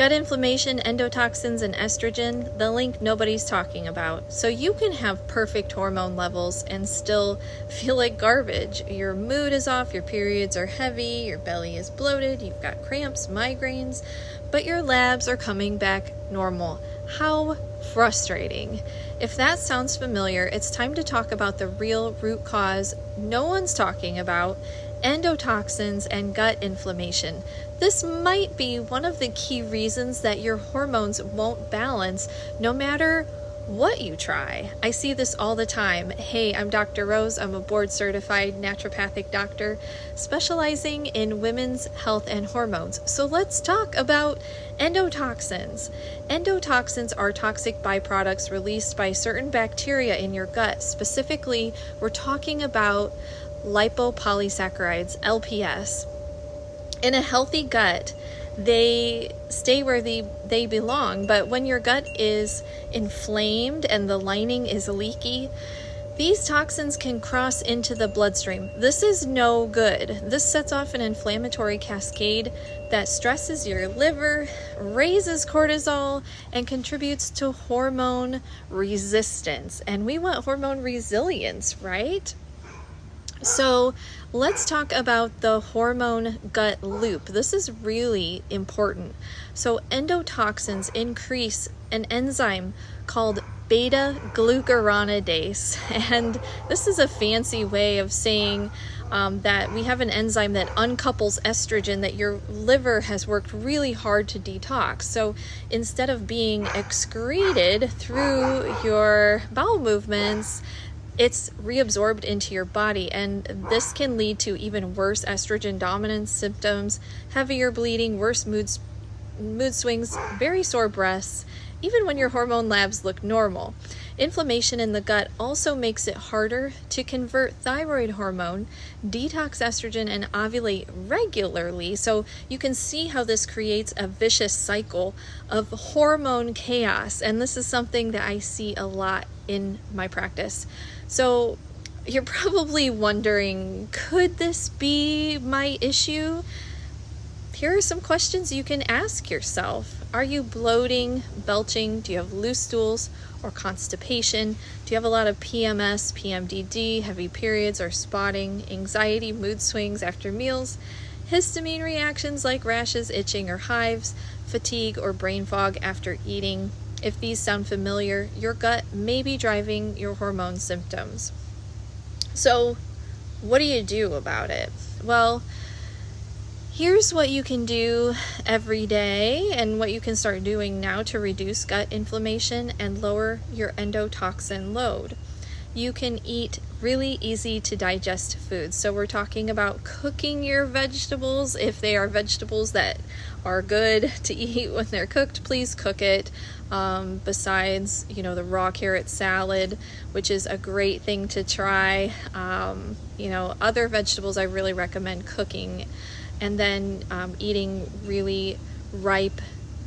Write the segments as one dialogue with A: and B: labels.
A: Gut inflammation, endotoxins, and estrogen, the link nobody's talking about. So you can have perfect hormone levels and still feel like garbage. Your mood is off, your periods are heavy, your belly is bloated, you've got cramps, migraines, but your labs are coming back normal. How frustrating. If that sounds familiar, it's time to talk about the real root cause no one's talking about: endotoxins and gut inflammation. This might be one of the key reasons that your hormones won't balance no matter what you try. I see this all the time. Hey, I'm Dr. Rose. I'm a board-certified naturopathic doctor specializing in women's health and hormones. So let's talk about endotoxins. Endotoxins are toxic byproducts released by certain bacteria in your gut. Specifically, we're talking about lipopolysaccharides, LPS. In a healthy gut, they stay where they belong, but when your gut is inflamed and the lining is leaky, these toxins can cross into the bloodstream. This is no good. This sets off an inflammatory cascade that stresses your liver, raises cortisol, and contributes to hormone resistance. And we want hormone resilience, right? So let's talk about the hormone gut loop. This is really important. So endotoxins increase an enzyme called beta-glucuronidase. And this is a fancy way of saying that we have an enzyme that uncouples estrogen that your liver has worked really hard to detox. So instead of being excreted through your bowel movements, it's reabsorbed into your body, and this can lead to even worse estrogen dominance symptoms, heavier bleeding, worse mood swings, very sore breasts, even when your hormone labs look normal. Inflammation in the gut also makes it harder to convert thyroid hormone, detox estrogen, and ovulate regularly. So you can see how this creates a vicious cycle of hormone chaos. And this is something that I see a lot in my practice. So you're probably wondering, could this be my issue? Here are some questions you can ask yourself. Are you bloating, belching? Do you have loose stools or constipation? Do you have a lot of PMS, PMDD, heavy periods or spotting, anxiety, mood swings after meals, histamine reactions like rashes, itching, or hives, fatigue or brain fog after eating? If these sound familiar, your gut may be driving your hormone symptoms. So what do you do about it? Well, here's what you can do every day and what you can start doing now to reduce gut inflammation and lower your endotoxin load. You can eat really easy to digest foods. So we're talking about cooking your vegetables. If they are vegetables that are good to eat when they're cooked, please cook it. Besides, the raw carrot salad, which is a great thing to try. Other vegetables I really recommend cooking. And then eating really ripe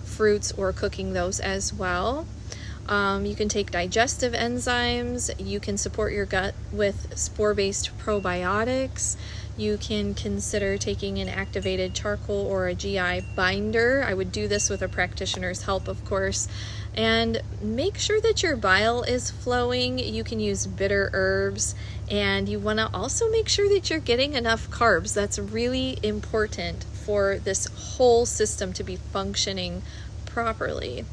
A: fruits or cooking those as well. You can take digestive enzymes. You can support your gut with spore-based probiotics. You can consider taking an activated charcoal or a GI binder. I would do this with a practitioner's help, of course. And make sure that your bile is flowing. You can use bitter herbs. And you want to also make sure that you're getting enough carbs. That's really important for this whole system to be functioning properly.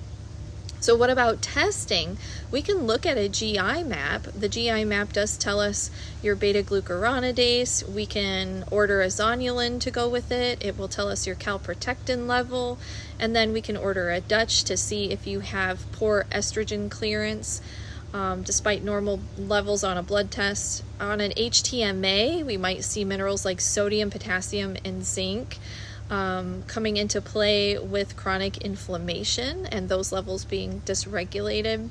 A: So what about testing? We can look at a GI map. The GI map does tell us your beta-glucuronidase. We can order a zonulin to go with it. It will tell us your calprotectin level. And then we can order a Dutch to see if you have poor estrogen clearance, despite normal levels on a blood test. On an HTMA, we might see minerals like sodium, potassium, and zinc coming into play with chronic inflammation and those levels being dysregulated.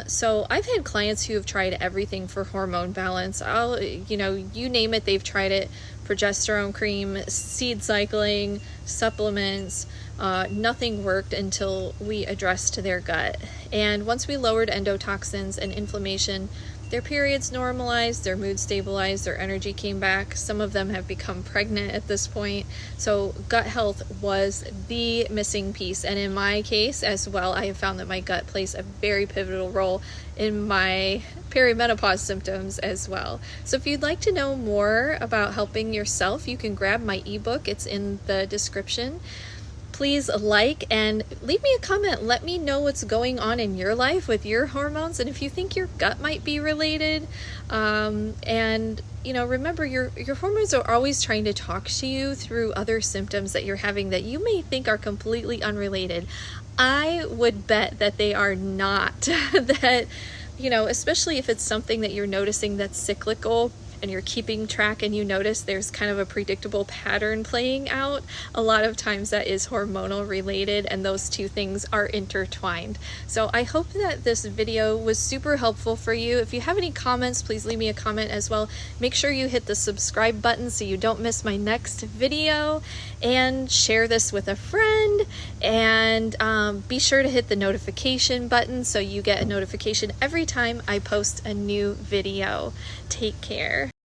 A: So I've had clients who have tried everything for hormone balance. You name it, they've tried it. Progesterone cream, seed cycling, supplements, nothing worked until we addressed their gut. And once we lowered endotoxins and inflammation, their periods normalized, their mood stabilized, their energy came back. Some of them have become pregnant at this point. So gut health was the missing piece. And in my case as well, I have found that my gut plays a very pivotal role in my perimenopause symptoms as well. So if you'd like to know more about helping yourself, you can grab my ebook. It's in the description. Please like and leave me a comment. Let me know what's going on in your life with your hormones, and if you think your gut might be related. And remember, your hormones are always trying to talk to you through other symptoms that you're having that you may think are completely unrelated. I would bet that they are not. That, especially if it's something that you're noticing that's cyclical and you're keeping track and you notice there's kind of a predictable pattern playing out, a lot of times that is hormonal related, and those two things are intertwined. So I hope that this video was super helpful for you. If you have any comments, please leave me a comment as well. Make sure you hit the subscribe button so you don't miss my next video, and share this with a friend, and be sure to hit the notification button so you get a notification every time I post a new video. Take care.